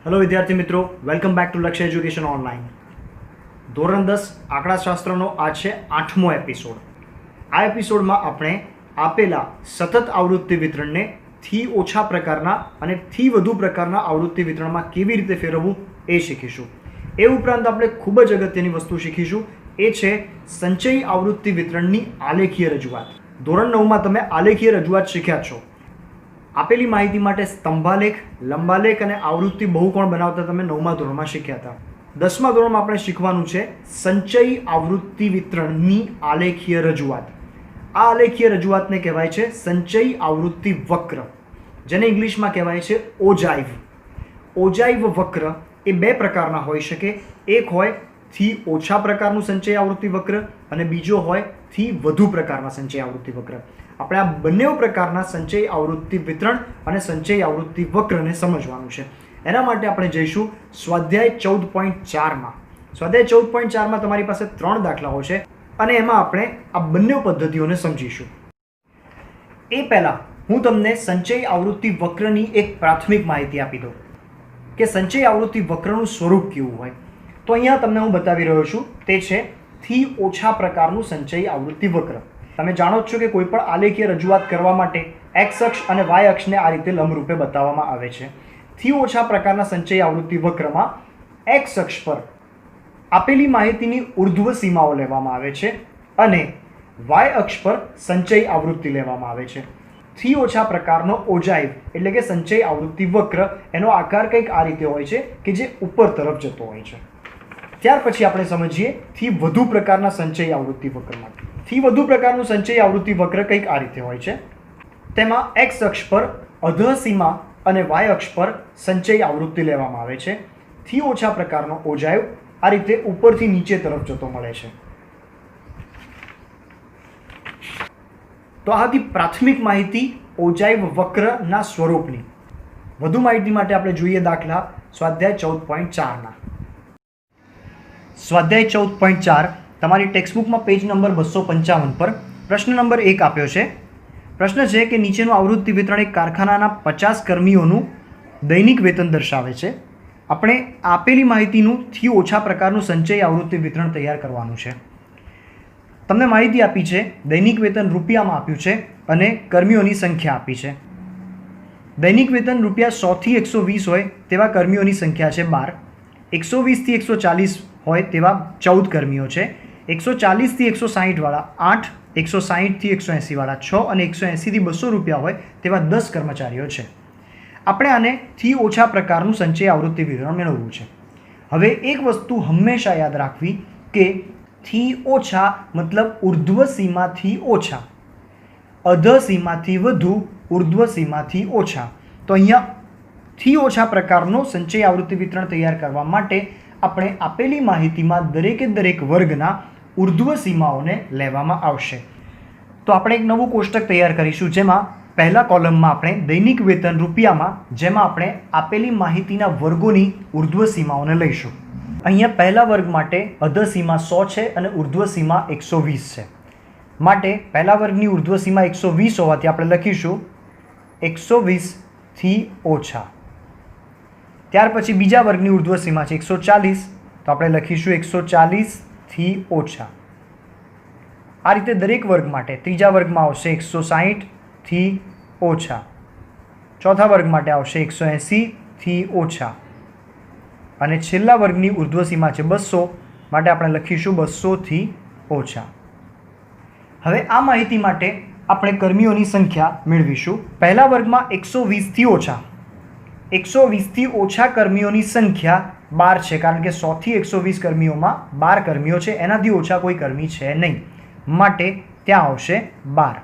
Hello વિદ્યાર્થી મિત્રો, welcome back to લક્ષ્ય એજ્યુકેશન ઓનલાઈન. ધોરણ 10 આંકડાશાસ્ત્રનો આ છે 8મો એપિસોડ. આ એપિસોડમાં આપણે આપેલા સતત આવૃત્તિ વિતરણને થી ઓછા પ્રકારના અને થી વધુ પ્રકારના આવૃત્તિ વિતરણમાં કેવી રીતે ફેરવવું એ શીખીશું. એ ઉપરાંત આપણે ખૂબ જ અગત્યની વસ્તુ શીખીશું, એ છે સંચયી આવૃત્તિ વિતરણની આલેખીય રજૂઆત. ધોરણ 9માં તમે આલેખીય રજૂઆત શીખ્યા છો. આપેલી માહિતી માટે સ્તંભાલેખ, લંબાલેખ અને આવૃત્તિ બહુકોણ બનાવતા તમે 9મા ધોરણમાં શીખ્યા હતા. 10મા ધોરણમાં આપણે શીખવાનું છે સંચયી આવૃત્તિ વિતરણની આલેખીય રજૂઆત. આ આલેખીય રજૂઆતને કહેવાય છે સંચયી આવૃત્તિ વક્ર, જેને ઇંગ્લિશમાં કહેવાય છે ઓજાઇવ. ઓજાઇવ વક્ર એ બે પ્રકારના હોઈ શકે. એક હોય થી ઓછા પ્રકારનું સંચયી આવૃત્તિ વક્ર અને બીજો હોય થી વધુ પ્રકારના સંચયી આવૃત્તિ વક્ર. આપણે આ બંને પ્રકારના સંચયી આવૃત્તિ વિતરણ અને સંચયી આવૃત્તિ વક્રને સમજવાનું છે. એના માટે આપણે જઈશું સ્વાધ્યાય 14.4માં. સ્વાધ્યાય 14.4માં તમારી પાસે 3 દાખલાઓ છે અને એમાં આપણે આ બંને પદ્ધતિઓને સમજીશું. એ પહેલાં હું તમને સંચયી આવૃત્તિ વક્રની એક પ્રાથમિક માહિતી આપી દઉં કે સંચયી આવૃત્તિ વક્રનું સ્વરૂપ કેવું હોય. તો અહીંયા તમને હું બતાવી રહ્યો છું, તે છે થી ઓછા પ્રકારનું સંચયી આવૃત્તિ વક્ર. તમે જાણો જ છો કે કોઈ પણ આલેખીય રજૂઆત કરવા માટે એક્સ અક્ષ અને વાય અક્ષને આ રીતે લંબરૂપે બતાવવામાં આવે છે. થી ઓછા પ્રકારના સંચયી આવૃત્તિ વક્રમાં એક્સ અક્ષ પર આપેલી માહિતીની ઉર્ધ્વ સીમાઓ લેવામાં આવે છે અને વાય અક્ષ પર સંચયી આવૃત્તિ લેવામાં આવે છે. થી ઓછા પ્રકારનો ઓજાઇવ એટલે કે સંચયી આવૃત્તિ વક્ર, એનો આકાર કંઈક આ રીતે હોય છે કે જે ઉપર તરફ જતો હોય છે. ત્યાર પછી આપણે સમજીએ થી વધુ પ્રકારના સંચયી આવૃત્તિ વક્ર માટે. થી વધુ પ્રકારનું સંચયી આવૃત્તિ વક્ર કંઈક આ રીતે હોય છે. તેમાં એક્સ અક્ષ પર અધઃ સીમા અને વાય અક્ષ પર સંચયી આવૃત્તિ લેવામાં આવે છે. થી ઓછા પ્રકારનો ઓજાઇવ આ રીતે ઉપરથી નીચે તરફ જતો મળે છે. તો આ હતી પ્રાથમિક માહિતી ઓજાઇવ વક્રના સ્વરૂપની. વધુ માહિતી માટે આપણે જોઈએ દાખલા સ્વાધ્યાય 14.4ના. સ્વાધ્યાય 14.4 તમારી ટેક્સ્ટબુકમાં પેજ નંબર 255 પર પ્રશ્ન નંબર 1 આપ્યો છે. પ્રશ્ન છે કે નીચેનું આવૃત્તિ વિતરણ એક કારખાનાના 50 કર્મીઓનું દૈનિક વેતન દર્શાવે છે. આપણે આપેલી માહિતીનું થી ઓછા પ્રકારનું સંચયી આવૃત્તિ વિતરણ તૈયાર કરવાનું છે. તમને માહિતી આપી છે, દૈનિક વેતન રૂપિયામાં આપ્યું છે અને કર્મીઓની સંખ્યા આપી છે. દૈનિક વેતન રૂપિયા 100 થી 120 હોય તેવા કર્મીઓની સંખ્યા છે 12. 120 થી 140 હોય તેવા 14 કર્મીઓ છે. 140 થી 160 વાળા 8, 160 થી 180 વાળા 6 અને 180 થી 200 રૂપિયા હોય તેવા 10 કર્મચારીઓ છે. આપણે આને થી ઓછા પ્રકારનું સંચયી આવૃત્તિ વિતરણ મેળવવું છે. હવે એક વસ્તુ હંમેશા યાદ રાખવી કે થી ઓછા મતલબ ઉર્ધ્વ સીમાથી ઓછા, અધઃ સીમાથી વધુ, ઉર્ધ્વ સીમાથી ઓછા. તો અહીંયા થી ઓછા પ્રકારનો સંચયી આવૃત્તિ વિતરણ તૈયાર કરવા માટે આપણે આપેલી માહિતીમાં દરેકે દરેક વર્ગના ઉર્ધ્વ સીમાઓને લેવામાં આવશે. તો આપણે એક નવું કોષ્ટક તૈયાર કરીશું, જેમાં પહેલા કોલમમાં આપણે દૈનિક વેતન રૂપિયામાં, જેમાં આપણે આપેલી માહિતીના વર્ગોની ઉર્ધ્વ સીમાઓને લઈશું. અહીંયા પહેલા વર્ગ માટે અધઃ સીમા 100 છે અને ઉર્ધ્વ સીમા 120 છે. માટે પહેલા વર્ગની ઉર્ધ્વ સીમા 120 હોવાથી આપણે લખીશું 120 થી ઓછા. ત્યાર પછી બીજા વર્ગની ઉર્ધ્વ સીમા છે 140, તો આપણે લખીશું 140 થી ઓછા. આ રીતે દરેક વર્ગ માટે. ત્રીજા વર્ગમાં આવશે 160 થી ઓછા. ચોથા વર્ગ માટે આવશે 180 થી ઓછા. અને છેલ્લા વર્ગની ઉર્ધ્વ સીમા છે 200, માટે આપણે લખીશું 200 થી ઓછા. હવે આ માહિતી માટે આપણે કર્મીઓની સંખ્યા મેળવીશું. પહેલા વર્ગમાં 120 થી ઓછા. 120 થી ઓછા કર્મીઓની સંખ્યા 12 છે, કારણ કે 100 થી 120 કર્મીઓમાં 12 કર્મીઓ છે, એનાથી ઓછા કોઈ કર્મી છે નહીં, માટે ત્યાં આવશે 12.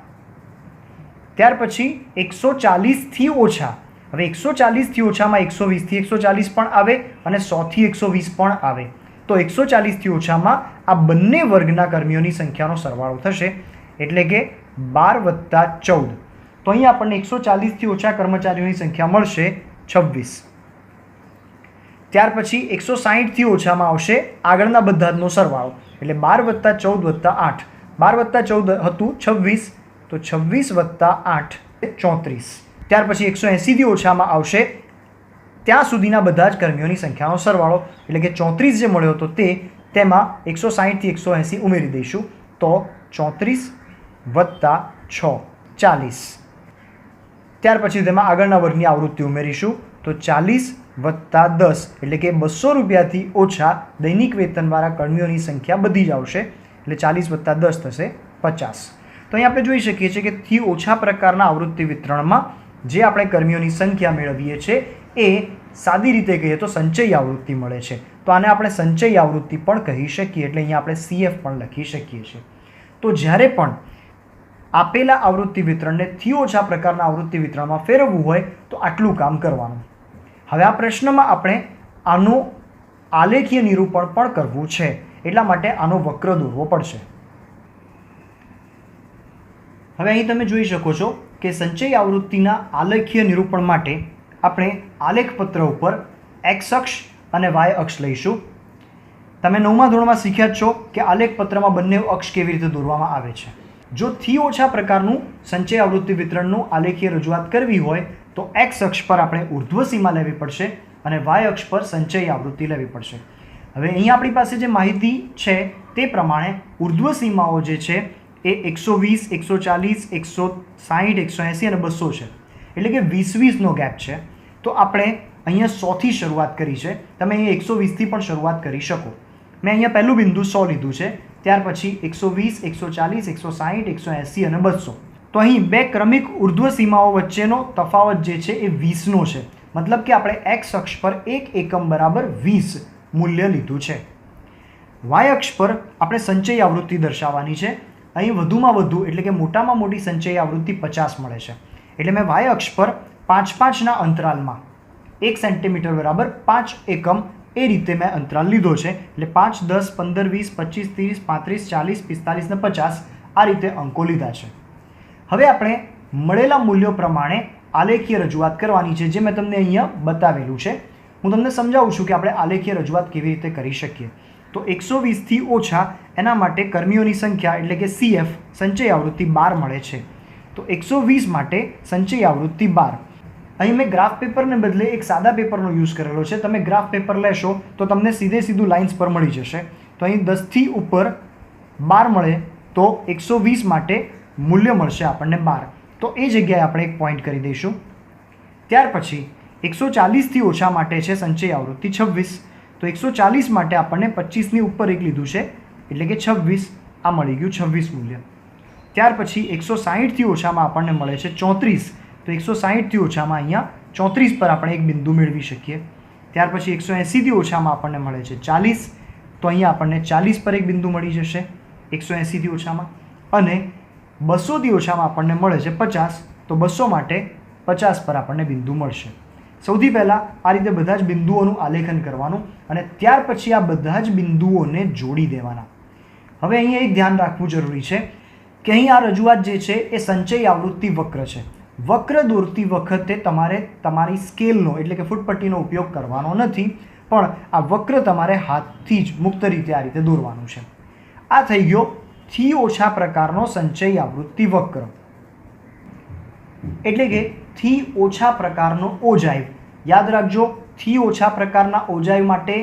ત્યાર પછી 140 થી ઓછા. હવે 140 થી ઓછામાં 120 થી 140 પણ આવે અને 100 થી 120 પણ આવે. તો 140 થી ઓછામાં આ બંને વર્ગના કર્મીઓની સંખ્યાનો સરવાળો થશે, એટલે કે 12 વત્તા 14. તો અહીં આપણને 140 થી ઓછા કર્મચારીઓની સંખ્યા મળશે 26. ત્યાર પછી 160 થી ઓછામાં આવશે આગળના બધાનો સરવાળો, એટલે 12 વત્તા 14 વત્તા 8. 12 વત્તા 14 હતું 26, તો 26 વત્તા 8 34. ત્યાર પછી 180 થી ઓછામાં આવશે ત્યાં સુધીના બધા જ કર્મીઓની સંખ્યાનો સરવાળો, એટલે કે 34 જે મળ્યો હતો તેમાં 160 થી 180 ઉમેરી દઈશું, તો 34 + 6 40. ત્યાર પછી તેમાં આગળના વર્ગની આવૃત્તિ ઉમેરીશું, તો 40 + 10 એટલે કે 200 રૂપિયાથી ઓછા દૈનિક વેતનવાળા કર્મીઓની સંખ્યા બધી જ આવશે, એટલે 40 + 10 થશે 50. તો અહીં આપણે જોઈ શકીએ છીએ કે થી ઓછા પ્રકારના આવૃત્તિ વિતરણમાં જે આપણે કર્મીઓની સંખ્યા મેળવીએ છીએ એ સાદી રીતે કહીએ તો સંચયી આવૃત્તિ મળે છે. તો આને આપણે સંચયી આવૃત્તિ પણ કહી શકીએ, એટલે અહીંયા આપણે CF પણ લખી શકીએ છીએ. તો જ્યારે પણ આપેલા આવૃત્તિ વિતરણને થી ઓછા પ્રકારના આવૃત્તિ વિતરણમાં ફેરવવું હોય તો આટલું કામ કરવાનું. હવે આ પ્રશ્નમાં આપણે આનું આલેખીય નિરૂપણ પણ કરવું છે, એટલા માટે આનો વક્ર દોરવો પડશે. હવે અહીં તમે જોઈ શકો છો કે સંચયી આવૃત્તિના આલેખીય નિરૂપણ માટે આપણે આલેખપત્ર ઉપર x અક્ષ અને y અક્ષ લઈશું. તમે 9મા ધોરણમાં શીખ્યા જ છો કે આલેખપત્રમાં બંને અક્ષ કેવી રીતે દોરવામાં આવે છે. જો થી ઓછા પ્રકારનું સંચયી આવૃત્તિ વિતરણનું આલેખીય રજૂઆત કરવી હોય તો x અક્ષ પર આપણે ઉર્ધ્વ સીમા લેવી પડશે અને y અક્ષ પર સંચયી આવૃત્તિ લેવી પડશે. હવે અહીં આપણી પાસે જે માહિતી છે તે પ્રમાણે ઉર્ધ્વ સીમાઓ જે છે એ 120, 140, 160, 180 અને 200 છે, એટલે કે 20-20નો ગેપ છે. તો આપણે અહીંયા 100થી શરૂઆત કરી છે, તમે અહીંયા 120થી પણ શરૂઆત કરી શકો. મેં અહીંયા પહેલું બિંદુ 100 લીધું છે, ત્યાર પછી 120, 140, 160, 180 અને 200. તો અહીં બે ક્રમિક ઉર્ધ્વ સીમાઓ વચ્ચેનો તફાવત જે છે એ 20નો છે, મતલબ કે આપણે x અક્ષ પર 1 એકમ બરાબર 20 મૂલ્ય લીધું છે. y અક્ષ પર આપણે સંચયી આવૃત્તિ દર્શાવવાની છે. અહીં વધુમાં વધુ એટલે કે મોટામાં મોટી સંચયી આવૃત્તિ 50 મળે છે, એટલે મેં y અક્ષ પર 5-5ના અંતરાલમાં 1 સેન્ટીમીટર બરાબર 5 એકમ એ રીતે મેં અંતરાલ લીધો છે, એટલે 5, 10, 15, 20, 25, 30, 35, 40, 45 ને 50 આ રીતે અંકો લીધા છે. હવે આપણે મળેલા મૂલ્યો પ્રમાણે આલેખીય રજૂઆત કરવાની છે, જે મેં તમને અહીંયા બતાવેલું છે. હું તમને સમજાવું છું કે આપણે આલેખીય રજૂઆત કેવી રીતે કરી શકીએ. તો 120થી ઓછા એના માટે કર્મીઓની સંખ્યા એટલે કે CF સંચયી આવૃત્તિ 12 મળે છે. તો 120 માટે સંચયી આવૃત્તિ 12. અહીં મેં ગ્રાફ પેપરને બદલે એક સાદા પેપરનો યુઝ કરેલો છે. તમે ગ્રાફ પેપર લેશો તો તમને સીધું લાઇન્સ પર મળી જશે. તો અહીં 10થી ઉપર 12 મળે તો 120 માટે મૂલ્ય મળશે આપણને 12. તો એ જગ્યાએ આપણે એક પોઈન્ટ કરી દઈશું. ત્યાર પછી 140થી ઓછા માટે છે સંચયી આવૃત્તિ 26. તો 140 માટે આપણને 25ની ઉપર એક લીધું છે, એટલે કે 26. આ મળી ગયું 26 મૂલ્ય. ત્યાર પછી 160થી ઓછામાં આપણને મળે છે 34. તો 160થી ઓછામાં અહીંયા 34 પર આપણે એક બિંદુ મેળવી શકીએ. ત્યાર પછી 180થી ઓછામાં આપણને મળે છે 40. તો અહીંયા આપણને 40 પર એક બિંદુ મળી જશે 180થી ઓછામાં. અને 200થી ઓછામાં આપણને મળે છે 50. તો 200 માટે 50 પર આપણને બિંદુ મળશે. સૌથી પહેલાં આ રીતે બધા જ બિંદુઓનું આલેખન કરવાનું અને ત્યાર પછી આ બધા જ બિંદુઓને જોડી દેવાના. હવે અહીંયા એક ધ્યાન રાખવું જરૂરી છે કે અહીં આ રજૂઆત જે છે એ સંચયી આવૃત્તિ વક્ર છે. વક્ર દોરતી વખતે તમારે તમારી સ્કેલનો એટલે કે ફૂટપટ્ટીનો ઉપયોગ કરવાનો નથી, પણ આ વક્ર તમારે હાથથી જ મુક્ત રીતે આ રીતે દોરવાનું છે. આ થઈ ગયો થી ઓછા પ્રકારનો સંચયી આવૃત્તિ વક્ર, એટલે કે થી ઓછા પ્રકારનો ઓજાઇવ. યાદ રાખજો, થી ઓછા પ્રકારના ઓજાઇવ માટે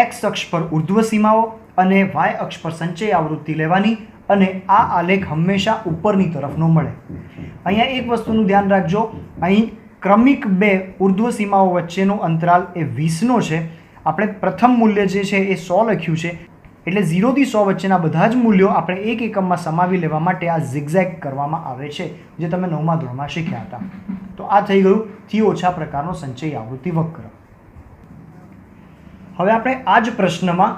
x અક્ષ પર ઉર્ધ્વ સીમાઓ અને y અક્ષ પર સંચયી આવૃત્તિ લેવાની અને આ આલેખ હંમેશા ઉપરની તરફનો મળે. અહીંયા એક વસ્તુનું ધ્યાન રાખજો, અહીં ક્રમિક બે ઉર્ધ્વ સીમાઓ વચ્ચેનો અંતરાલ એ 20નો છે. આપણે પ્રથમ મૂલ્ય જે છે એ 100 લખ્યું છે, એટલે 0 થી 100 વચ્ચેના બધા જ મૂલ્યો આપણે એક એકમમાં સમાવી લેવા માટે આ ઝિગઝેગ કરવામાં આવે છે, જે તમે 9મા ધોરણમાં શીખ્યા હતા. તો આ થઈ ગયું થી ઓછા પ્રકારનો સંચયી આવૃત્તિ વક્ર. હવે આપણે આ જ પ્રશ્નમાં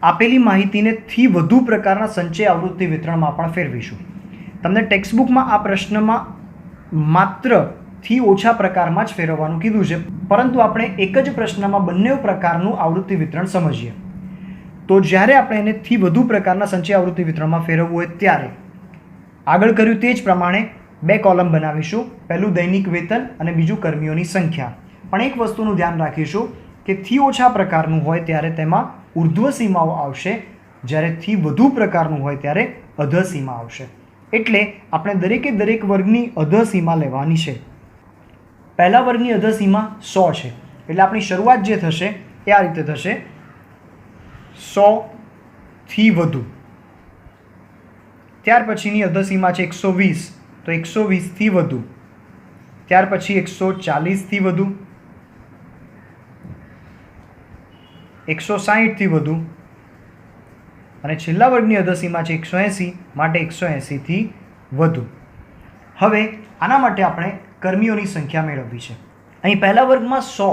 આપેલી માહિતીને થી વધુ પ્રકારના સંચયી આવૃત્તિ વિતરણમાં પણ ફેરવીશું. તમને ટેક્સ્ટબુકમાં આ પ્રશ્નમાં માત્ર થી ઓછા પ્રકારમાં જ ફેરવવાનું કીધું છે, પરંતુ આપણે એક જ પ્રશ્નમાં બંને પ્રકારનું આવૃત્તિ વિતરણ સમજીએ. તો જ્યારે આપણે એને થી વધુ પ્રકારના સંચયી આવૃત્તિ વિતરણમાં ફેરવવું હોય ત્યારે આગળ કર્યું તે જ પ્રમાણે બે કોલમ બનાવીશું. પહેલું દૈનિક વેતન અને બીજું કર્મીઓની સંખ્યા. પણ એક વસ્તુનું ધ્યાન રાખીશું કે થી ઓછા પ્રકારનું હોય ત્યારે તેમાં ઉર્ધ્વ સીમાઓ આવશે, જ્યારે થી વધુ પ્રકારનું હોય ત્યારે અધ સીમા આવશે. એટલે આપણે દરેકે દરેક વર્ગની અધ સીમા લેવાની છે. પહેલા વર્ગની અધસીમા 100 છે, એટલે આપણી શરૂઆત જે થશે એ આ રીતે થશે, 100થી વધુ. ત્યાર પછીની અધસીમા છે 120, તો 120થી વધુ. ત્યાર પછી 140થી વધુ, 160થી વધુ, અને છેલ્લા વર્ગની અધસીમા છે 180, માટે 180થી વધુ. હવે આના માટે આપણે કર્મીઓની સંખ્યા મેળવવી છે. અહીં પહેલા વર્ગમાં 100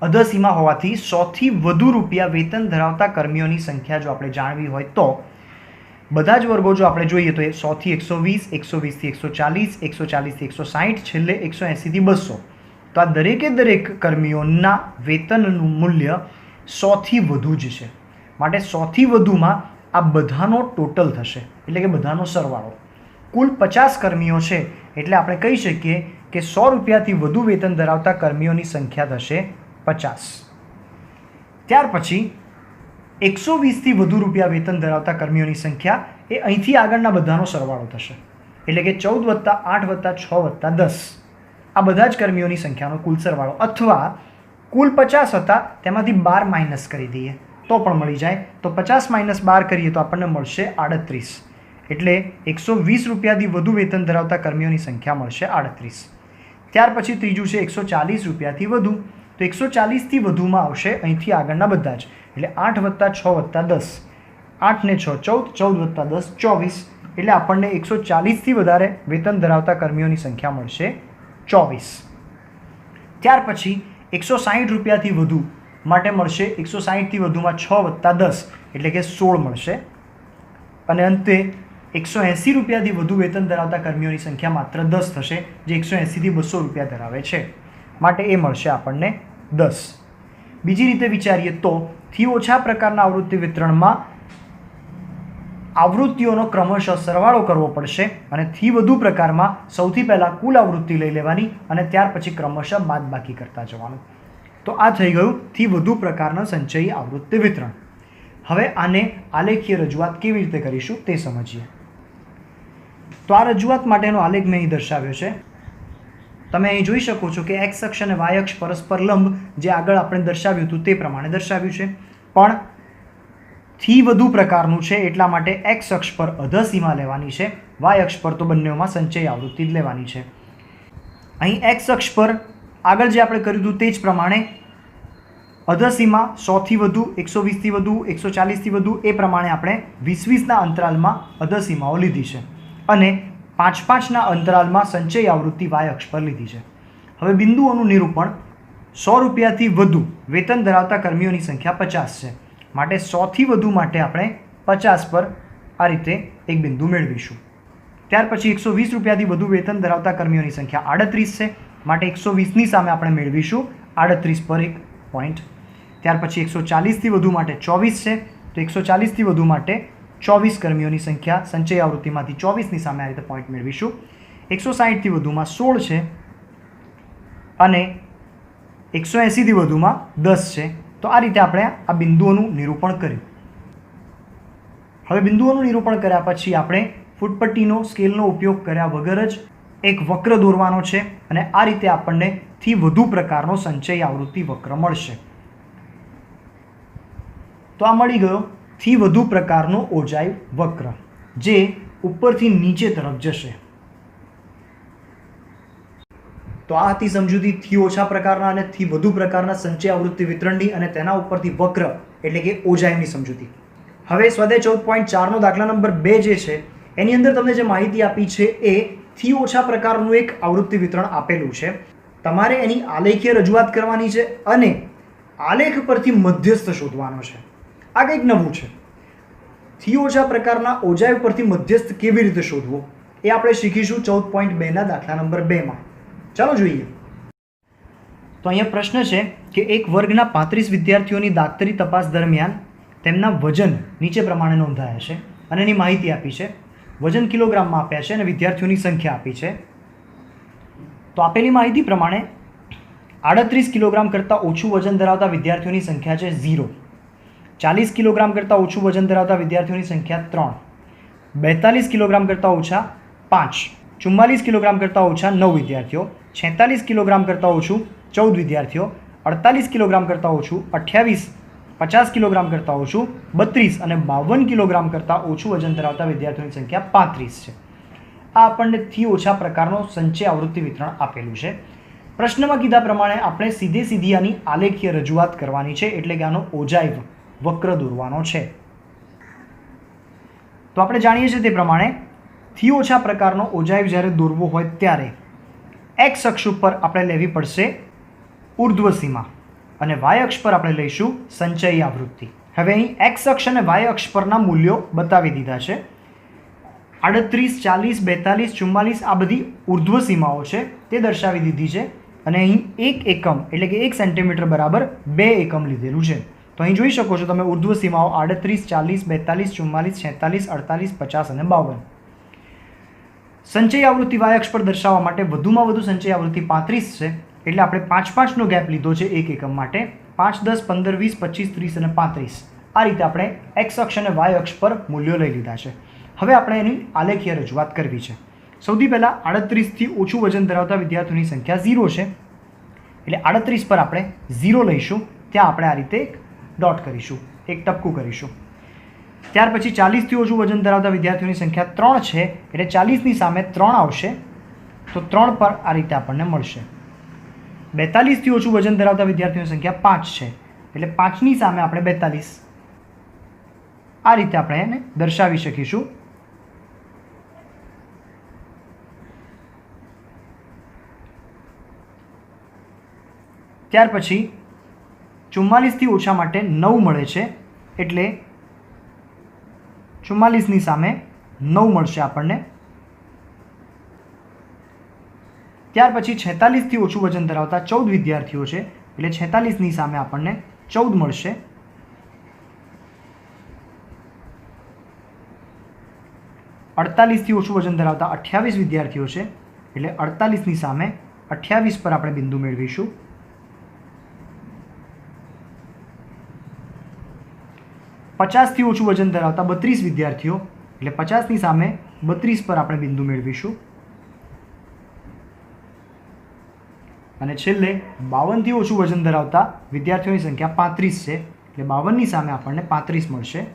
અધસીમા હોવાથી 100થી વધુ રૂપિયા વેતન ધરાવતા કર્મીઓની સંખ્યા જો આપણે જાણવી હોય તો બધા જ વર્ગો જો આપણે જોઈએ તો 100થી 120, 120થી 140, 140થી 160, છેલ્લે 180થી 200. તો આ દરેકે દરેક કર્મીઓના વેતનનું મૂલ્ય 100થી વધુ જ છે, માટે 100થી વધુમાં આ બધાનો ટોટલ થશે, એટલે કે બધાનો સરવાળો. કુલ 50 કર્મીઓ છે, એટલે આપણે કહી શકીએ કે 100 રૂપિયાથી વધુ વેતન ધરાવતા કર્મીઓની સંખ્યા થશે 50. ત્યાર પછી 120થી વધુ રૂપિયા વેતન ધરાવતા કર્મીઓની સંખ્યા એ અહીંથી આગળના બધાનો સરવાળો થશે, એટલે કે 14 + 8 + 6 + 10 આ બધા જ કર્મીઓની સંખ્યાનો કુલ સરવાળો. અથવા કુલ 50 હતા તેમાંથી 12 માઇનસ કરી દઈએ તો પણ મળી જાય. તો 50 - 12 કરીએ તો આપણને મળશે 38, એટલે 120 રૂપિયાથી વધુ વેતન ધરાવતા કર્મીઓની સંખ્યા મળશે 38. ત્યાર પછી ત્રીજું છે 140 રૂપિયાથી વધુ, તો 140થી વધુમાં આવશે અહીંથી આગળના બધા જ, એટલે 8 + 6 + 10, 8 ને 6 14, 14 + 10 24, એટલે આપણને 140થી વધારે વેતન ધરાવતા કર્મીઓની સંખ્યા મળશે 24. ત્યાર પછી 160 રૂપિયાથી વધુ માટે મળશે 160થી વધુમાં 6 + 10, એટલે કે 16 મળશે. અને અંતે 180 રૂપિયાથી વધુ વેતન ધરાવતા કર્મીઓની સંખ્યા માત્ર 10 થશે, જે 180થી 200 રૂપિયા ધરાવે છે, માટે એ મળશે આપણને 10. બીજી રીતે વિચારીએ તો થી ઓછા પ્રકારના આવૃત્તિ વિતરણમાં આવૃત્તિઓનો ક્રમશઃ સરવાળો કરવો પડશે, અને થી વધુ પ્રકારમાં સૌથી પહેલાં કુલ આવૃત્તિ લઈ લેવાની અને ત્યાર પછી ક્રમશઃ બાદબાકી કરતા જવાનું. તો આ થઈ ગયું થી વધુ પ્રકારના સંચયી આવૃત્તિ વિતરણ. હવે આને આલેખીય રજૂઆત કેવી રીતે કરીશું તે સમજીએ. તો આ રજૂઆત માટેનો આલેખ મેં અહીં દર્શાવ્યો છે. તમે અહીં જોઈ શકો છો કે એક્સ અક્ષ અને વાય અક્ષ પરસ્પર લંબ જે આગળ આપણે દર્શાવ્યું હતું તે પ્રમાણે દર્શાવ્યું છે, પણ થી વધુ પ્રકારનું છે એટલા માટે એક્સ અક્ષ પર અધસીમા લેવાની છે, વાય અક્ષ પર તો બંનેમાં સંચય આવૃત્તિ જ લેવાની છે. અહીં એક્સ અક્ષ પર આગળ જે આપણે કર્યું હતું તે જ પ્રમાણે અધસીમા 100થી વધુ, 120થી વધુ, 140થી વધુ એ પ્રમાણે આપણે 20-20ના અંતરાલમાં અધસીમાઓ લીધી છે, અને 5-5ના અંતરાલમાં સંચય આવૃત્તિ વાય અક્ષ પર લીધી છે. હવે બિંદુઓનું નિરૂપણ 100 રૂપિયાથી વધુ વેતન ધરાવતા કર્મીઓની સંખ્યા 50 છે, માટે 100થી વધુ માટે આપણે 50 પર આ રીતે એક બિંદુ મેળવીશું. ત્યાર પછી 120 રૂપિયાથી વધુ વેતન ધરાવતા કર્મીઓની સંખ્યા 38 છે, માટે 120ની સામે આપણે મેળવીશું 38 પર એક પોઈન્ટ. ત્યાર પછી 140થી વધુ માટે 24 છે, તો 140થી વધુ માટે 24 કર્મીઓની સંખ્યા સંચય આવૃત્તિમાંથી 24ની સામે આ રીતે પોઈન્ટ મેળવીશું. 160થી વધુમાં 16 છે, અને 180થી વધુમાં 10 છે. તો આ રીતે આપણે આ બિંદુઓનું નિરૂપણ કર્યું. હવે બિંદુઓનું નિરૂપણ કર્યા પછી આપણે ફૂટપટ્ટીનો સ્કેલનો ઉપયોગ કર્યા વગર જ એક વક્ર દોરવાનો છે, અને આ રીતે આપણને થી વધુ પ્રકારનો સંચય આવૃત્તિ વક્ર મળશે. તો આ મળી ગયો થી વધુ પ્રકારનો ઓજાય વક્ર, જે ઉપરથી નીચે તરફ જશે. તો આ હતી સમજૂતી થી ઓછા પ્રકારના અને થી વધુ પ્રકારના સંચય આવૃત્તિ વિતરણની અને તેના ઉપરથી વક્ર એટલે કે ઓજાયની સમજૂતી. હવે સ્વાધ્યાય 14.4નો દાખલા નંબર 2 જે છે એની અંદર તમને જે માહિતી આપી છે એ થી ઓછા પ્રકારનું એક આવૃત્તિ વિતરણ આપેલું છે. તમારે એની આલેખીય રજૂઆત કરવાની છે અને આલેખ પરથી મધ્યસ્થ શોધવાનો છે. આ કંઈક નવું છે. થી ઓછા પ્રકારના ઓજાય પરથી મધ્યસ્થ કેવી રીતે શોધવો એ આપણે શીખીશું 14.2ના દાખલા નંબર 2માં. ચાલો જોઈએ. તો અહીંયા પ્રશ્ન છે કે એક વર્ગના 35 વિદ્યાર્થીઓની દાક્તરી તપાસ દરમિયાન તેમના વજન નીચે પ્રમાણે નોંધાયા છે અને એની માહિતી આપી છે. વજન કિલોગ્રામમાં આપ્યા છે અને વિદ્યાર્થીઓની સંખ્યા આપી છે. તો આપેલી માહિતી પ્રમાણે 38 કિલોગ્રામ કરતાં ઓછું વજન ધરાવતા વિદ્યાર્થીઓની સંખ્યા છે 0, 40 કિલોગ્રામ કરતાં ઓછું વજન ધરાવતા વિદ્યાર્થીઓની સંખ્યા 3, 42 કિલોગ્રામ કરતાં ઓછા 5, 44 કિલોગ્રામ કરતાં ઓછા 9 વિદ્યાર્થીઓ, 46 કિલોગ્રામ કરતાં ઓછું 14 વિદ્યાર્થીઓ, 48 કિલોગ્રામ કરતાં ઓછું 28, 50 કિલોગ્રામ કરતાં ઓછું 32 અને 52 કિલોગ્રામ કરતાં ઓછું વજન ધરાવતા વિદ્યાર્થીઓની સંખ્યા 35 છે. આ આપણને થી ઓછા પ્રકારનો સંચય આવૃત્તિ વિતરણ આપેલું છે. પ્રશ્નમાં કીધા પ્રમાણે આપણે સીધી આની આલેખીય રજૂઆત કરવાની છે, એટલે કે આનો ઓજાઇવ વક્ર દોરવાનો છે. તો આપણે જાણીએ છીએ તે પ્રમાણે થી ઓછા પ્રકારનો ઓજાઇવ જ્યારે દોરવો હોય ત્યારે એક્સ અક્ષ ઉપર આપણે લેવી પડશે ઉર્ધ્વ સીમા અને વાય અક્ષ પર આપણે લઈશું સંચયી આવૃત્તિ. હવે અહીં એક્સ અક્ષ અને વાય અક્ષ પરના મૂલ્યો બતાવી દીધા છે. 38, 40, 42, 44 આ બધી ઉર્ધ્વ સીમાઓ છે તે દર્શાવી દીધી છે અને અહીં 1 એકમ એટલે કે 1 સેન્ટીમીટર બરાબર 2 એકમ લીધેલું છે. તો અહીં જોઈ શકો છો તમે ઉર્ધ્વ સીમાઓ 38, 40, 42, 44, 46, 48, 50 અને 52. સંચય આવૃત્તિ વાય અક્ષ પર દર્શાવવા માટે વધુમાં વધુ સંચય આવૃત્તિ 35 છે, એટલે આપણે 5-5નો ગેપ લીધો છે 1 એકમ માટે. 5, 10, 15, 20, 25, 30 અને 35 આ રીતે આપણે એક્સ અક્ષ અને વાય અક્ષ પર મૂલ્યો લઈ લીધા છે. હવે આપણે એની આલેખીય રજૂઆત કરવી છે. સૌથી પહેલાં 38થી ઓછું વજન ધરાવતા વિદ્યાર્થીઓની સંખ્યા 0 છે, એટલે 38 પર આપણે 0 લઈશું. ત્યાં આપણે આ રીતે એક ડોટ કરીશું, એક ટપકું કરીશું. ત્યાર પછી 40થી ઓછું વજન ધરાવતા વિદ્યાર્થીઓની સંખ્યા 3 છે, એટલે 40ની સામે 3 આવશે, તો 3 પર આ રીતે આપણને મળશે. 42થી ઓછું વજન ધરાવતા વિદ્યાર્થીઓની સંખ્યા 5 છે, એટલે 5ની સામે આપણે 42 આ રીતે આપણે એને દર્શાવી શકીશું. ત્યાર પછી 44થી ઓછા માટે 9 મળે છે, એટલે 44ની સામે 9 મળશે આપણને. ત્યાર પછી 46થી ઓછું વજન ધરાવતા 14 વિદ્યાર્થીઓ છે, એટલે 46ની સામે આપણને 14 મળશે. 48થી ઓછું વજન ધરાવતા 28 વિદ્યાર્થીઓ છે, એટલે 48ની સામે 28 પર આપણે બિંદુ મેળવીશું. 50થી ઓછું વજન ધરાવતા 32 વિદ્યાર્થીઓ, એટલે 50ની સામે 32 પર આપણે બિંદુ મેળવીશું. અને છેલ્લે 52થી ઓછું વજન ધરાવતા વિદ્યાર્થીઓની સંખ્યા 35 છે, એટલે 52ની સામે આપણને 35 મળશે.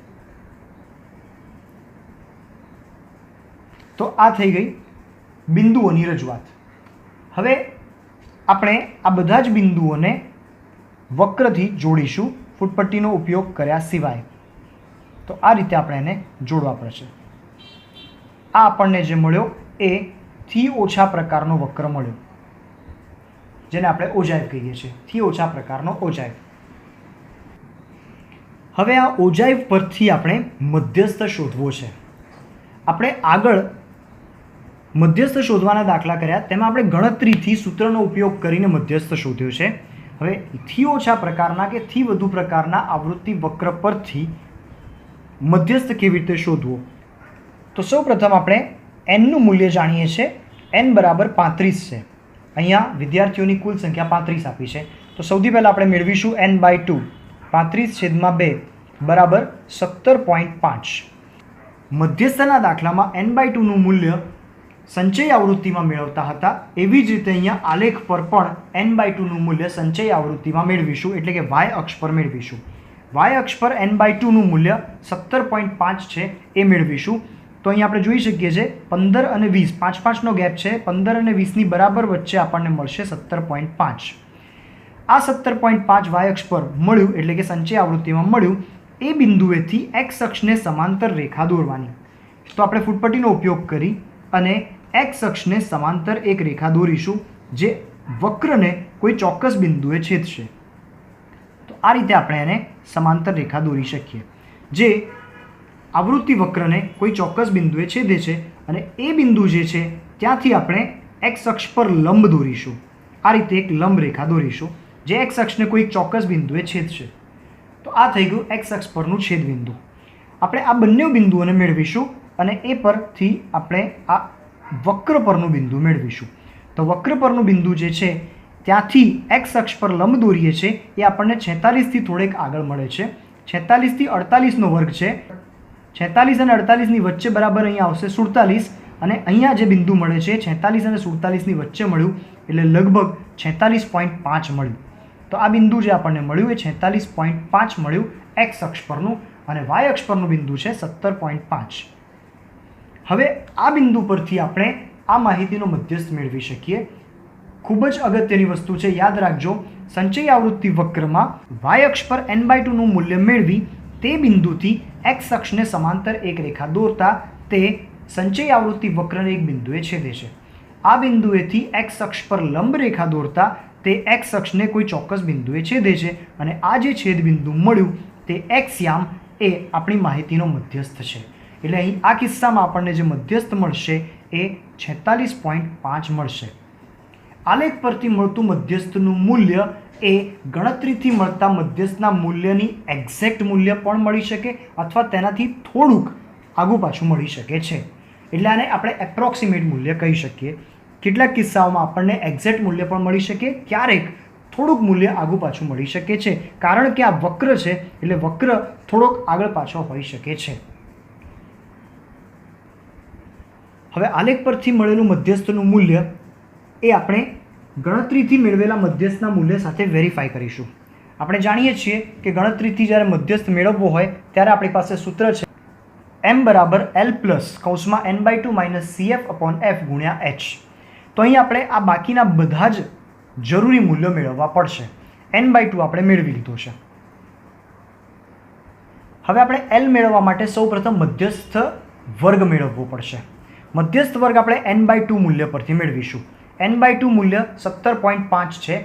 તો આ થઈ ગઈ બિંદુઓની રજૂઆત. હવે આપણે આ બધા જ બિંદુઓને વક્રથી જોડીશું ફૂટપટ્ટીનો ઉપયોગ કર્યા સિવાય. તો આ રીતે આપણે એને જોડવા પડશે. આ આપણને જે મળ્યો એ થી ઓછા પ્રકારનો વક્ર મળ્યો, જેને આપણે ઓજાઇવ કહીએ છીએ. થી ઓછા પ્રકારનો ઓજાઇવ. હવે આ ઓજાઇવ પરથી આપણે મધ્યસ્થ શોધવો છે. આપણે આગળ મધ્યસ્થ શોધવાના દાખલા કર્યા, તેમાં આપણે ગણતરીથી સૂત્રનો ઉપયોગ કરીને મધ્યસ્થ શોધ્યો છે. હવે થી ઓછા પ્રકારના કે થી વધુ પ્રકારના આવૃત્તિ વક્ર પરથી મધ્યસ્થ કેવી રીતે શોધવો? તો સૌપ્રથમ આપણે એનનું મૂલ્ય જાણીએ છીએ. એન બરાબર 35 છે. અહીંયા વિદ્યાર્થીઓની કુલ સંખ્યા 35 આપી છે. તો સૌથી પહેલાં આપણે મેળવીશું n/2 35/2 બરાબર 17.5. મધ્યસ્થના દાખલામાં n/2નું મૂલ્ય સંચય આવૃત્તિમાં મેળવતા હતા, એવી જ રીતે અહીંયા આલેખ પર પણ n/2નું મૂલ્ય સંચય આવૃત્તિમાં મેળવીશું, એટલે કે વાય અક્ષ પર મેળવીશું. વાય અક્ષ પર n/2નું મૂલ્ય 17.5 છે એ મેળવીશું. તો અહીં આપણે જોઈ શકીએ છીએ 15 અને 20 5-5નો ગેપ છે. 15 અને 20ની બરાબર વચ્ચે આપણને મળશે 17.5. આ 17.5 વાય અક્ષ પર મળ્યું, એટલે કે સંચય આવૃત્તિમાં મળ્યું. એ બિંદુએથી એક્સ અક્ષને સમાંતર રેખા દોરવાની. તો આપણે ફૂટપટ્ટીનો ઉપયોગ કરી અને એક્સ અક્ષને સમાંતર એક રેખા દોરીશું, જે વક્રને કોઈ ચોક્કસ બિંદુએ છેદશે. તો આ રીતે આપણે એને સમાંતર રેખા દોરી શકીએ, જે આવૃત્તિ વક્રને કોઈ ચોક્કસ બિંદુએ છેદે છે અને એ બિંદુ જે છે ત્યાંથી આપણે એક્સ અક્ષ પર લંબ દોરીશું. આ રીતે એક લંબ રેખા દોરીશું, જે એક્સ અક્ષને કોઈ ચોક્કસ બિંદુએ છેદશે. તો આ થઈ ગયું એક્સ અક્ષ પરનું છેદ બિંદુ. આપણે આ બંને બિંદુઓને મેળવીશું અને એ પરથી આપણે આ વક્ર પરનું બિંદુ મેળવીશું. તો વક્ર પરનું બિંદુ જે છે ત્યાંથી એક્સ અક્ષ પર લંબ દોરીએ છીએ, એ આપણને 46થી થોડેક આગળ મળે છે. 46 થી 48નો વર્ગ છે. 46 અને 48ની વચ્ચે બરાબર અહીંયા આવશે 47 અને અહીંયા જે બિંદુ મળે છે 46 અને 47ની વચ્ચે મળ્યું એટલે લગભગ 46.5 મળ્યું. તો આ બિંદુ જે આપણને મળ્યું એ 46.5 મળ્યું એક્સ અક્ષ પરનું, અને વાય અક્ષ પરનું બિંદુ છે 17.5. હવે આ બિંદુ પરથી આપણે આ માહિતીનો મધ્યસ્થ મેળવી શકીએ. ખૂબ જ અગત્યની વસ્તુ છે, યાદ રાખજો, સંચયી આવૃત્તિ વક્રમાં વાય અક્ષ પર n/2 નું મૂલ્ય મેળવી તે બિંદુથી એક્સ અક્ષને સમાંતર એક રેખા દોરતા તે સંચયી આવૃત્તિ વક્રને એક બિંદુએ છેદે છે. આ બિંદુએથી એક્સ અક્ષ પર લંબ રેખા દોરતા તે એક્સ અક્ષને કોઈ ચોક્કસ બિંદુએ છેદે છે, અને આ જે છેદ બિંદુ મળ્યું તે એક્સ યામ એ આપણી માહિતીનો મધ્યસ્થ છે. એટલે અહીં આ કિસ્સામાં આપણને જે મધ્યસ્થ મળશે એ 46.5 મળશે. આલેખ પરથી મળતું મધ્યસ્થનું મૂલ્ય એ ગણતરીથી મળતા મધ્યસ્થના મૂલ્યની એક્ઝેક્ટ મૂલ્ય પણ મળી શકે અથવા તેનાથી થોડુંક આગું પાછું મળી શકે છે. એટલે આને આપણે એપ્રોક્સિમેટ મૂલ્ય કહી શકીએ. કેટલાક કિસ્સાઓમાં આપણને એક્ઝેક્ટ મૂલ્ય પણ મળી શકે, ક્યારેક થોડુંક મૂલ્ય આગું પાછું મળી શકે છે, કારણ કે આ વક્ર છે એટલે વક્ર થોડોક આગળ પાછો હોઈ શકે છે. હવે આલેખ પરથી મળેલું મધ્યસ્થનું મૂલ્ય એ આપણે ગણતરીથી મેળવેલા મધ્યસ્થના મૂલ્ય સાથે વેરીફાઈ કરીશું. આપણે જાણીએ છીએ કે ગણતરીથી જ્યારે મધ્યસ્થ મેળવવો હોય ત્યારે આપણી પાસે સૂત્ર છે m = L + n/2 - CF/F × h. તો અહીં આપણે આ બાકીના બધા જ જરૂરી મૂલ્યો મેળવવા પડશે. n/2 આપણે મેળવી લીધો છે. હવે આપણે L મેળવવા માટે સૌપ્રથમ મધ્યસ્થ વર્ગ મેળવવો પડશે. મધ્યસ્થ વર્ગ આપણે n/2 મૂલ્ય પરથી મેળવીશું. n/2 મૂલ્ય 17.5 છે,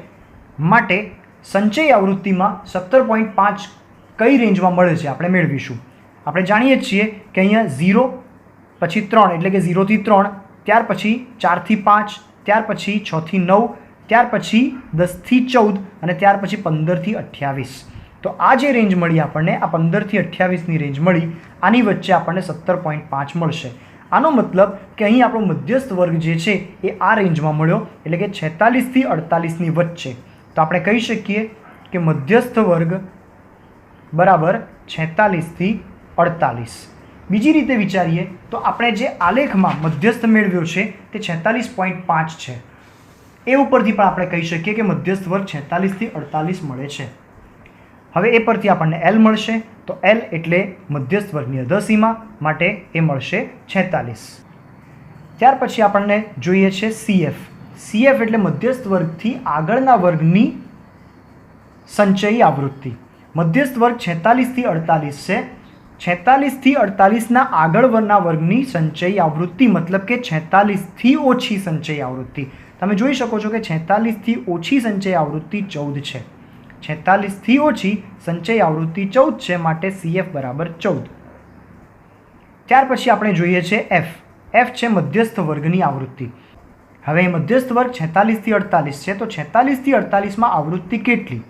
માટે સંચયી આવૃત્તિમાં 17.5 કઈ રેન્જમાં મળે છે આપણે મેળવીશું. આપણે જાણીએ છીએ કે અહીંયા 0 પછી 3 એટલે કે 0 થી 3, ત્યાર પછી 4 થી 5, ત્યાર પછી 6 થી 9, ત્યાર પછી 10 થી 14 અને ત્યાર પછી 15 થી 28. તો આ જે રેન્જ મળી આપણને, આ 15 થી 28ની રેન્જ મળી, આની વચ્ચે આપણને 17.5 મળશે. આનો મતલબ કે અહીં આપણો મધ્યસ્થ વર્ગ જે છે એ આ રેન્જમાં મળ્યો, એટલે કે 46 થી 48ની વચ્ચે. તો આપણે કહી શકીએ કે મધ્યસ્થ વર્ગ બરાબર 46 થી 48. બીજી રીતે વિચારીએ તો આપણે જે આલેખમાં મધ્યસ્થ મેળવ્યો છે તે 46.5 છે, એ ઉપરથી પણ આપણે કહી શકીએ કે મધ્યસ્થ વર્ગ 46 થી 48 મળે છે. હવે એ પરથી આપણને L મળશે, તો L એટલે મધ્યસ્થ વર્ગની અધસીમા, માટે એ મળશે 46. ત્યાર પછી આપણને જોઈએ છે CF. CF એટલે મધ્યસ્થ વર્ગથી આગળના વર્ગની સંચયી આવૃત્તિ. મધ્યસ્થ વર્ગ 46 થી 48 છે. 46 થી 48ના આગળના વર્ગની સંચયી આવૃત્તિ, મતલબ કે 46 થી ઓછી સંચયી આવૃત્તિ. તમે જોઈ શકો છો કે 46 થી ઓછી સંચયી આવૃત્તિ 14 છે. 46 થી ઓછી સંચયી આવૃત્તિ 14 છે, માટે CF બરાબર 14. ત્યાર પછી આપણે જોઈએ છે F. F છે મધ્યસ્થ વર્ગની આવૃત્તિ. હવે મધ્યસ્થ વર્ગ 46 થી 48 છે, તો 46 થી 48માં આવૃત્તિ કેટલી?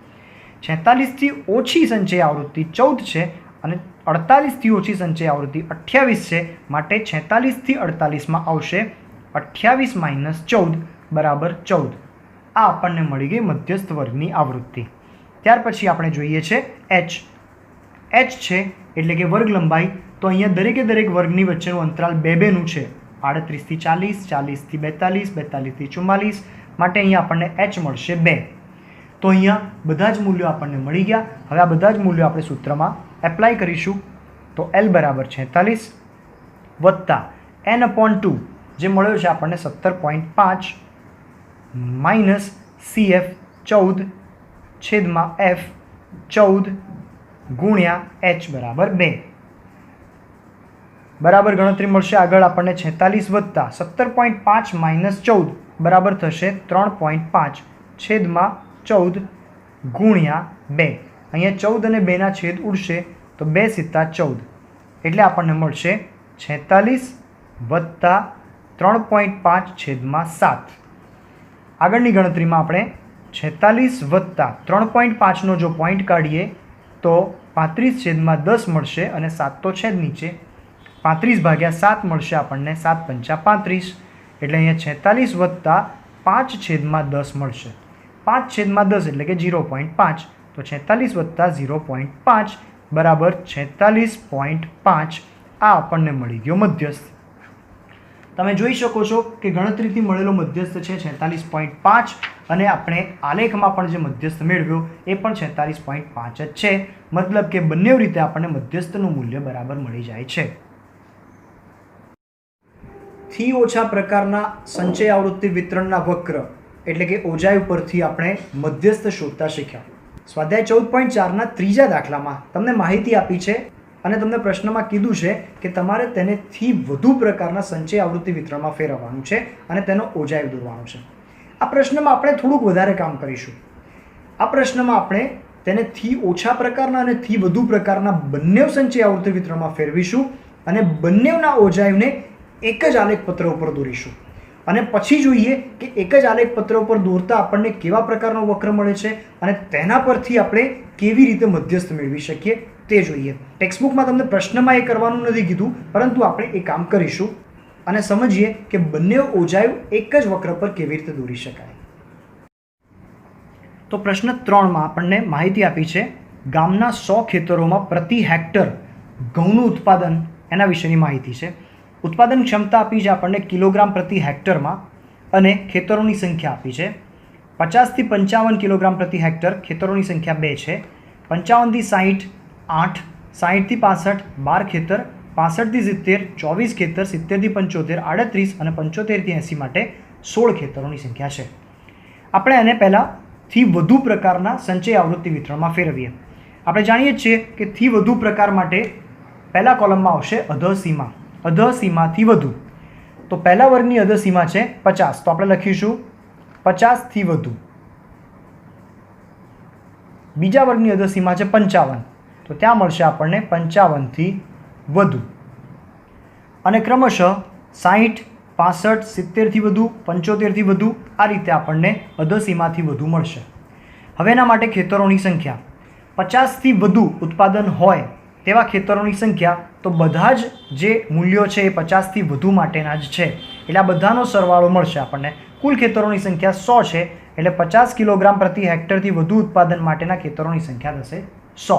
46 થી ઓછી સંચયી આવૃત્તિ 14 છે અને 48 થી ઓછી સંચયી આવૃત્તિ 28 છે, માટે 46 થી 48માં આવશે 28 - 14 બરાબર 14. આ આપણને મળી ગઈ મધ્યસ્થ વર્ગની આવૃત્તિ. ત્યાર પછી આપણે જોઈએ છે H. H છે એટલે કે વર્ગ લંબાઈ. તો અહીંયા દરેક વર્ગની વચ્ચેનું અંતરાલ 2-2નું છે. 38 થી 40, 40 થી 42, 42 થી 44, માટે અહીંયા આપણને H મળશે 2. તો અહીંયા બધા જ મૂલ્યો આપણને મળી ગયા. હવે આ બધા જ મૂલ્યો આપણે સૂત્રમાં એપ્લાય કરીશું. તો L બરાબર 46 વત્તા n/2 જે મળ્યો છે આપણને 17.5 માઇનસ CF 14 છેદમાં F 14 ગુણ્યા H બરાબર 2. બરાબર ગણતરી મળશે આગળ આપણને 46 વત્તા 17.5 માઇનસ 14 બરાબર થશે 3.5 છેદમાં 14 ગુણ્યા 2. અહીંયા 14 અને 2ના છેદ ઉડશે તો 2 × 14, એટલે આપણને મળશે 46 વત્તા 3.5 છેદમાં 7. આગળની ગણતરીમાં આપણે 46 વત્તા 3.5નો જો પોઈન્ટ કાઢીએ તો 35 છેદમાં 10 મળશે, અને 7 તો છે જ નીચે, 35 ભાગ્યા 7 મળશે આપણને 7 × 5 = 35, એટલે અહીંયા 46 વત્તા 5 છેદમાં 10 મળશે. 5 છેદમાં 10 એટલે કે 0.5, તો 46 વત્તા 0.5 બરાબર 46.5. આ આપણને મળી ગયો મધ્યસ્થ. તમે જોઈ શકો છો કે ગણતરીથી મળેલો મધ્યસ્થ છે 46.5 અને આપણે આલેખમાં પણ જે મધ્યસ્થ મેળવ્યો એ પણ 46.5 જ છે. મતલબ કે બંને રીતે આપણને મધ્યસ્થનું મૂલ્ય બરાબર મળી જાય છે. થી ઓછા પ્રકારના સંચય આવૃત્તિ વિતરણના વક્ર એટલે કે ઓજાય પરથી આપણે મધ્યસ્થ શોધતા શીખ્યા. સ્વાધ્યાય 14.4ના ત્રીજા દાખલામાં તમને માહિતી આપી છે અને તમને પ્રશ્નમાં કીધું છે કે તમારે તેને થી વધુ પ્રકારના સંચય આવૃત્તિ વિતરણમાં ફેરવવાનું છે અને તેનો ઓજાય દોરવાનો છે. આ પ્રશ્નમાં આપણે થોડુંક વધારે કામ કરીશું. આ પ્રશ્નમાં આપણે તેને થી ઓછા પ્રકારના અને થી વધુ પ્રકારના બંને સંચય આવૃત્તિ વિતરણમાં ફેરવીશું અને બંનેના ઓજાયને એક જ આલેખપત્ર ઉપર દોરીશું અને પછી જોઈએ કે એક જ આલેખપત્ર ઉપર દોરતા આપણને કેવા પ્રકારનો વક્ર મળે છે અને તેના પરથી આપણે કેવી રીતે મધ્યસ્થ મેળવી શકીએ તે જોઈએ. ટેક્સ્ટબુકમાં તમને પ્રશ્નમાં એ કરવાનું નથી કીધું, પરંતુ આપણે એ કામ કરીશું અને સમજીએ કે બંને ઓજાયો એક જ વક્ર પર કેવી રીતે દોરી શકાય. તો પ્રશ્ન 3માં આપણને માહિતી આપી છે ગામના 100 ખેતરોમાં પ્રતિ હેક્ટર ઘઉંનું ઉત્પાદન એના વિશેની માહિતી છે. ઉત્પાદન ક્ષમતા આપી છે આપણને કિલોગ્રામ પ્રતિ હેક્ટરમાં અને ખેતરોની સંખ્યા આપી છે 50 થી 55 કિલોગ્રામ પ્રતિ હેક્ટર. ખેતરોની સંખ્યા 2 છે. 55 થી 60 8, 60 થી 65 12 ખેતર, 65 થી 70 24 ખેતર, 70 થી 75 38 અને 75 થી 80 માટે 16 ખેતરોની સંખ્યા છે. આપણે એને પહેલાં થી વધુ પ્રકારના સંચય આવૃત્તિ વિતરણમાં ફેરવીએ. આપણે જાણીએ છીએ કે થી વધુ પ્રકાર માટે પહેલા કોલમમાં આવશે અધસીમા. અધસીમાથી વધુ. તો પહેલા વર્ગની અધસીમા છે 50, તો આપણે લખીશું 50 થી વધુ. બીજા વર્ગની અધસીમા છે 55, તો ત્યાં મળશે આપણને 55 થી વધુ અને ક્રમશઃ 60 65 70 થી વધુ 75 થી વધુ આ રીતે આપણને અધસીમાથી વધુ મળશે. હવે એના માટે ખેતરોની સંખ્યા 50 થી વધુ ઉત્પાદન હોય તેવા ખેતરોની સંખ્યા, તો બધા જ જે મૂલ્યો છે એ 50 થી વધુ માટેના જ છે એટલે આ બધાનો સરવાળો મળશે આપણને. કુલ ખેતરોની સંખ્યા 100 છે એટલે 50 કિલોગ્રામ પ્રતિ હેક્ટરથી વધુ ઉત્પાદન માટેના ખેતરોની સંખ્યા થશે 100.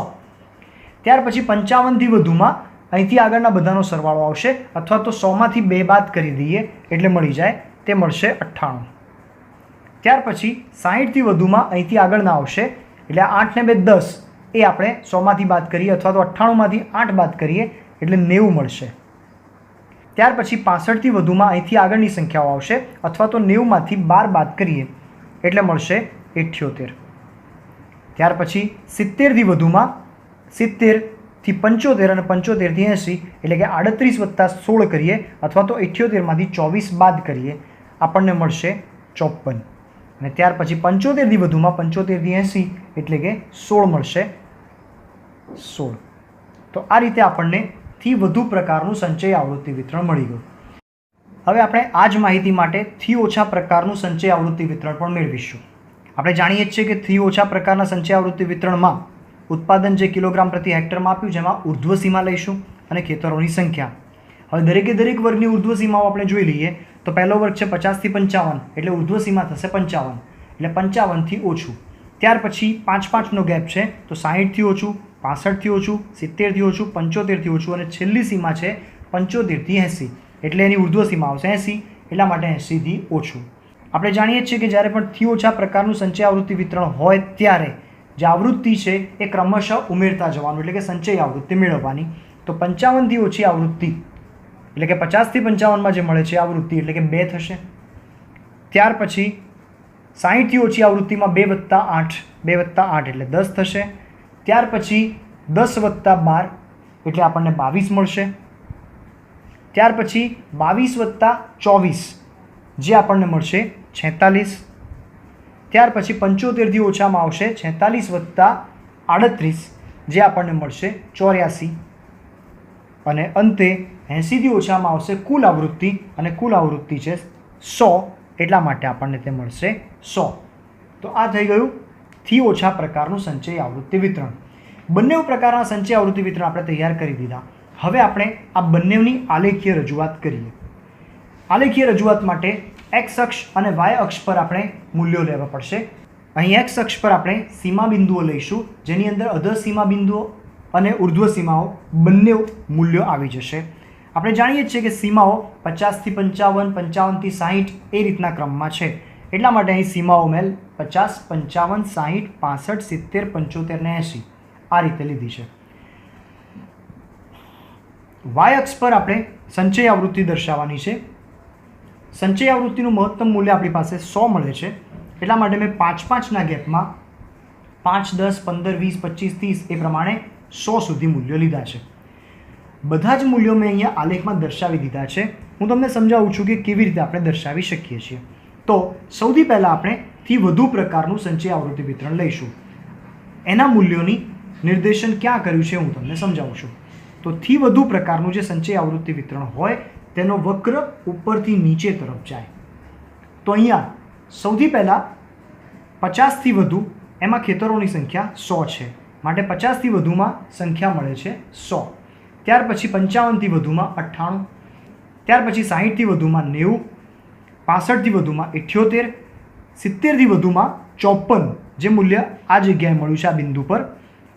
ત્યાર પછી 55 થી વધુમાં અહીંથી આગળના બધાનો સરવાળો આવશે અથવા તો 100માંથી 2 બાદ કરી દઈએ એટલે મળી જાય, તે મળશે 98. ત્યાર પછી 60 થી વધુમાં અહીંથી આગળના આવશે એટલે 8 ને 2 10 એ આપણે 100માંથી બાદ કરીએ અથવા તો 98માંથી 8 બાદ કરીએ એટલે 90 મળશે. ત્યાર પછી 65 થી વધુમાં અહીંથી આગળની સંખ્યાઓ આવશે અથવા તો 90માંથી 12 બાદ કરીએ એટલે મળશે 78. ત્યાર પછી 70 થી વધુમાં 70 થી 75 અને 75 થી 80 એટલે કે 38 વત્તા 16 કરીએ અથવા તો 78માંથી 24 બાદ કરીએ આપણને મળશે 54. અને ત્યાર પછી 75 થી વધુમાં 75 થી 80 એટલે કે 16 મળશે 16. તો આ રીતે આપણને થી વધુ પ્રકારનું સંચય આવૃત્તિ વિતરણ મળી ગયું. હવે આપણે આ જ માહિતી માટે થી ઓછા પ્રકારનું સંચય આવૃત્તિ વિતરણ પણ મેળવીશું. આપણે જાણીએ છીએ કે થી ઓછા પ્રકારના સંચય આવૃત્તિ વિતરણમાં ઉત્પાદન જે કિલોગ્રામ પ્રતિ હેક્ટરમાં આપ્યું જેમાં ઉર્ધ્વ સીમા લઈશું અને ખેતરોની સંખ્યા. હવે દરેકે દરેક વર્ગની ઉર્ધ્વ સીમાઓ આપણે જોઈ લઈએ. તો પહેલો વર્ગ છે 50 થી 55 એટલે ઉર્ધ્વ સીમા થશે 55 એટલે 55 થી ઓછું. ત્યાર પછી 5-5નો ગેપ છે તો 60 થી ઓછું, 65 થી ઓછું, 70 થી ઓછું, 75 થી ઓછું અને છેલ્લી સીમા છે 75 થી 80 એટલે એની ઉર્ધ્વ સીમા આવશે 80, એટલા માટે 80 થી ઓછું. આપણે જાણીએ છીએ કે જ્યારે પણ થી ઓછા પ્રકારનું સંચય આવૃત્તિ વિતરણ હોય ત્યારે જે આવૃત્તિ છે એ ક્રમશઃ ઉમેરતા જવાનું એટલે કે સંચય આવૃત્તિ મેળવવાની. તો 55 થી ઓછી આવૃત્તિ એટલે કે 50 થી 55માં જે મળે છે આવૃત્તિ એટલે કે 2 થશે. ત્યાર પછી 60 થી ઓછી આવૃત્તિમાં 2 વત્તા 8 એટલે 10 થશે. ત્યાર પછી 10 વત્તા 12 એટલે આપણને 22 મળશે. ત્યાર પછી 22 વત્તા 24 જે આપણને મળશે 46. ત્યાર પછી 75 થી ઓછામાં આવશે 46 વત્તા 38 જે આપણને મળશે 84 અને અંતે 80 થી ઓછામાં આવશે કુલ આવૃત્તિ અને કુલ આવૃત્તિ છે 100 એટલા માટે આપણને તે મળશે 100. તો આ થઈ ગયું થી ઓછા પ્રકારનું સંચય આવૃત્તિ વિતરણ. બંને પ્રકારના સંચય આવૃત્તિ વિતરણ આપણે તૈયાર કરી દીધા. હવે આપણે આ બંનેની આલેખીય રજૂઆત કરીએ. આલેખીય રજૂઆત માટે એક્સ અક્ષ અને વાય અક્ષ પર આપણે મૂલ્યો લેવા પડશે. અહીં એક્સ અક્ષ પર આપણે સીમા બિંદુઓ લઈશું જેની અંદર અધર સીમા બિંદુઓ અને ઉર્ધ્વ સીમાઓ બંને મૂલ્યો આવી જશે આપણે જાણીએ છીએ કે સીમાઓ 50 થી 55, 55 થી 60 એ રીતના ક્રમમાં છે. એટલા માટે અહીં સીમાઓ મેં 50, 55, 60, 65, 70, 75 ને 80 આ રીતે લીધી છે. વાય અક્ષ પર આપણે સંચય આવૃત્તિ દર્શાવવાની છે. સંચય આવૃત્તિનું મહત્તમ મૂલ્ય આપણી પાસે 100 મળે છે. એટલા માટે મેં 5-5ના ગેપમાં 5, 10, 15, 20, 25, 30 એ પ્રમાણે 100 સુધી મૂલ્યો લીધા છે. બધા જ મૂલ્યો મેં અહીંયા આલેખમાં દર્શાવી દીધા છે. હું તમને સમજાવું છું કે કેવી રીતે આપણે દર્શાવી શકીએ છીએ. તો સૌથી પહેલાં આપણે થી વધુ પ્રકારનું સંચય આવૃત્તિ વિતરણ લઈશું. એના મૂલ્યોની નિર્દેશન ક્યાં કર્યું છે હું તમને સમજાવું છું. તો થી વધુ પ્રકારનું જે સંચય આવૃત્તિ વિતરણ હોય તેનો વક્ર ઉપરથી નીચે તરફ જાય. તો અહીંયા સૌથી પહેલાં 50થી વધુ એમાં ખેતરોની સંખ્યા 100 છે, માટે 50થી વધુમાં સંખ્યા મળે છે 100. ત્યાર પછી 55થી વધુમાં 98, ત્યાર પછી 60થી વધુમાં 90, 65થી વધુમાં 78, 70થી વધુમાં 54 જે મૂલ્ય આ જગ્યાએ મળ્યું છે આ બિંદુ પર,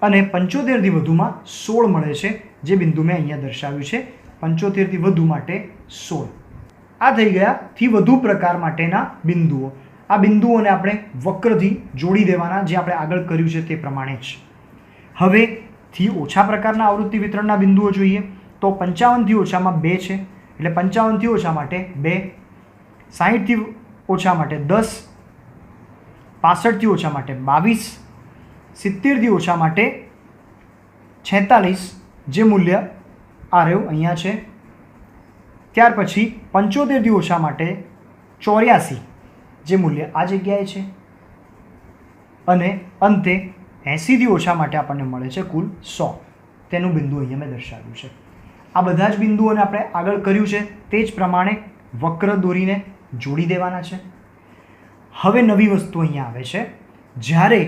અને 75થી વધુમાં 16 મળે છે જે બિંદુ મેં અહીંયા દર્શાવ્યું છે. 75થી વધુ માટે 16. આ થઈ ગયા થી વધુ પ્રકાર માટેના બિંદુઓ. આ બિંદુઓને આપણે વક્રથી જોડી દેવાના, જે આપણે આગળ કર્યું છે તે પ્રમાણે જ. હવે થી ઓછા પ્રકારના આવૃત્તિ વિતરણના બિંદુઓ જોઈએ. તો 55થી ઓછામાં 2 છે, એટલે 55થી ઓછા માટે 2, 60થી ઓછા માટે 10, 65થી ઓછા માટે 22, 70થી ઓછા માટે 46 જે મૂલ્ય આ રહ્યું અહીંયા છે. ત્યાર પછી 75થી ઓછા માટે 84 જે મૂલ્ય આ જગ્યાએ છે, અને અંતે 80થી ઓછા માટે આપણને મળે છે કુલ 100. તેનું બિંદુ અહીંયા મેં દર્શાવ્યું છે. આ બધા જ બિંદુઓને આપણે આગળ કર્યું છે તે જ પ્રમાણે વક્ર દોરીને જોડી દેવાના છે. હવે નવી વસ્તુ અહીંયા આવે છે. જ્યારે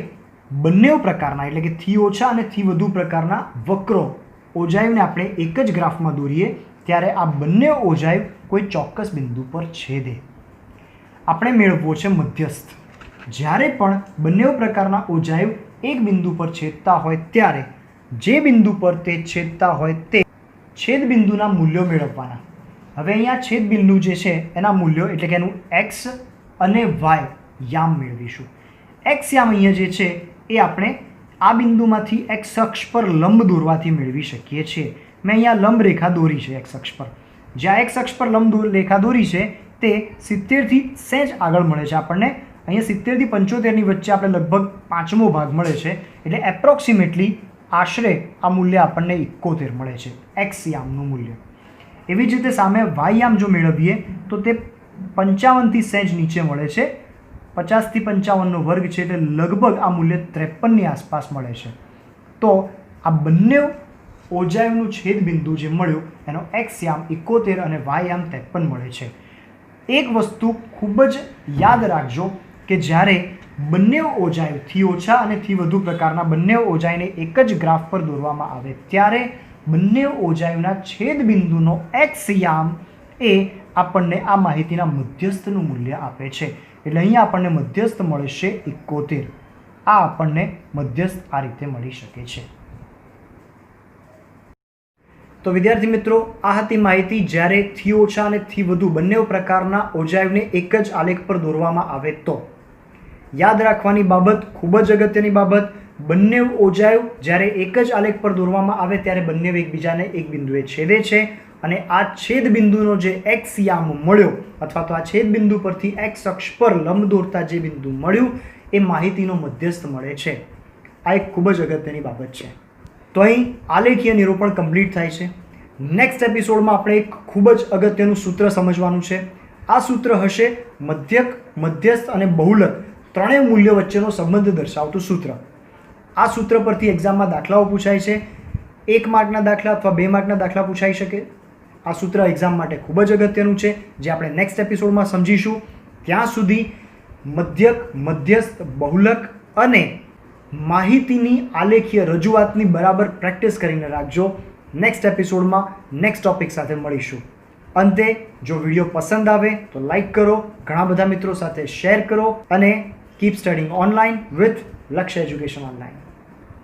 બંને પ્રકારના એટલે કે થી ઓછા અને થી વધુ પ્રકારના વક્રો ઓજાયુને આપણે એક જ ગ્રાફમાં દોરીએ ત્યારે આ બંને ઓજાયુ કોઈ ચોક્કસ બિંદુ પર છેદે. આપણે મેળવવો છે મધ્યસ્થ. જ્યારે પણ બંને પ્રકારના ઓજાયુ એક બિંદુ પર છેદતા હોય ત્યારે જે બિંદુ પર તે છેદતા હોય તે છેદ બિંદુના મૂલ્યો મેળવવાના. હવે અહીંયા છેદ બિંદુ જે છે એના મૂલ્યો એટલે કે એનું એક્સ અને વાય યામ મેળવીશું. એક્સ યામ અહીંયા જે છે એ આપણે આ બિંદુમાંથી એક્સ અક્ષ પર લંબ દોરવાથી મેળવી શકીએ છીએ. મેં અહીંયા લંબ રેખા દોરી છે એક્સ અક્ષ પર. જ્યાં એક્સ અક્ષ પર લંબ રેખા દોરી છે તે 70થી સહેજ આગળ મળે છે આપણને. અહીંયા 70થી 75ની વચ્ચે આપણે લગભગ 5મો ભાગ મળે છે, એટલે એપ્રોક્સિમેટલી આશરે આ મૂલ્ય આપણને 71 મળે છે એક્સ યામનું મૂલ્ય. એવી જ રીતે સામે વાય યામ જો મેળવીએ તો તે 55થી સહેજ નીચે મળે છે. 50થી 55નો વર્ગ છે એટલે લગભગ આ મૂલ્ય 53ની આસપાસ મળે છે. તો આ બંને ઓજાયુનું છેદ બિંદુ જે મળ્યું એનો એક્સ યામ 71 અને વાય યામ 53 મળે છે. એક વસ્તુ ખૂબ જ યાદ રાખજો કે જ્યારે બંને ઓજાયુ થી ઓછા અને થી વધુ પ્રકારના બંને ઓજાયને એક જ ગ્રાફ પર દોરવામાં આવે ત્યારે બંને ઓજાયુના છેદ બિંદુનો એક્સ યામ એ આપણને આ માહિતીના મધ્યસ્થનું મૂલ્ય આપે છે. એટલે અહીંયા આપણને મધ્યસ્થ મળશે 71. આ આપણને મધ્યસ્થ આ રીતે મળી શકે છે. તો વિદ્યાર્થી મિત્રો, આ હતી માહિતી જ્યારે થી ઓછા અને થી વધુ બંને પ્રકારના ઓજાયુને એક જ આલેખ પર દોરવામાં આવે તો. યાદ રાખવાની બાબત, ખૂબ જ અગત્યની બાબત, બંને ઓજાયુ જ્યારે એક જ આલેખ પર દોરવામાં આવે ત્યારે બંને એકબીજાને એક બિંદુએ છેદે છે, અને આ છેદ બિંદુનો જે એક્સ યામ મળ્યો અથવા તો આ છેદ બિંદુ પરથી એક્સ અક્ષ પર લંબ દોરતા જે બિંદુ મળ્યું એ માહિતીનો મધ્યસ્થ મળે છે. આ એક ખૂબ જ અગત્યની બાબત છે. તો અહીં આલેખીય નિરૂપણ કમ્પ્લીટ થાય છે. નેક્સ્ટ એપિસોડમાં આપણે એક ખૂબ જ અગત્યનું સૂત્ર સમજવાનું છે. આ સૂત્ર હશે મધ્યક, મધ્યસ્થ અને બહુલક ત્રણેય મૂલ્યો વચ્ચેનો સંબંધ દર્શાવતું સૂત્ર. આ સૂત્ર પરથી એક્ઝામમાં દાખલાઓ પૂછાય છે. 1 માર્કના દાખલા અથવા 2 માર્કના દાખલા પૂછાઈ શકે. આ સૂત્ર એક્ઝામ માટે ખૂબ જ અગત્યનું છે, જે આપણે નેક્સ્ટ એપિસોડમાં સમજીશું. ત્યાં સુધી મધ્યક, મધ્યસ્થ, બહુલક અને માહિતીની આલેખીય રજૂઆતની બરાબર પ્રેક્ટિસ કરીને રાખજો. નેક્સ્ટ એપિસોડમાં નેક્સ્ટ ટોપિક સાથે મળીશું. અંતે જો વિડીયો પસંદ આવે તો લાઈક કરો, ઘણા બધા મિત્રો સાથે શેર કરો અને કીપ સ્ટડીંગ ઓનલાઈન વિથ લક્ષ્ય એજ્યુકેશન ઓનલાઈન.